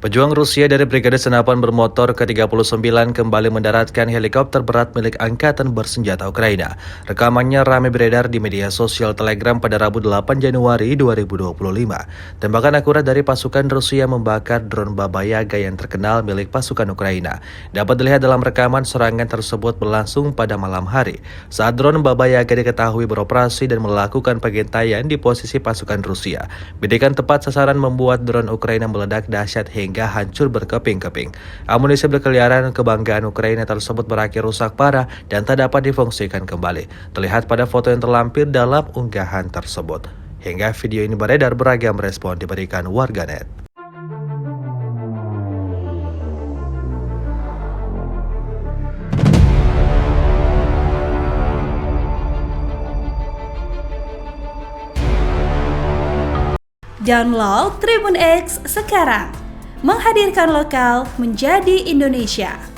Pejuang Rusia dari Brigade Senapan Bermotor ke-39 kembali mendaratkan helikopter berat milik Angkatan Bersenjata Ukraina. Rekamannya ramai beredar di media sosial Telegram pada Rabu 8 Januari 2025. Tembakan akurat dari pasukan Rusia membakar drone Baba Yaga yang terkenal milik pasukan Ukraina. Dapat dilihat dalam rekaman serangan tersebut berlangsung pada malam hari, saat drone Baba Yaga diketahui beroperasi dan melakukan pengintaian di posisi pasukan Rusia. Bidikan tepat sasaran membuat drone Ukraina meledak dahsyat hingga hancur berkeping-keping. Amunisi berkeliaran kebanggaan Ukraina tersebut berakhir rusak parah dan tak dapat difungsikan kembali. Terlihat pada foto yang terlampir dalam unggahan tersebut. Hingga video ini beredar, beragam respon diberikan warganet. Download Tribun X sekarang, menghadirkan lokal menjadi Indonesia.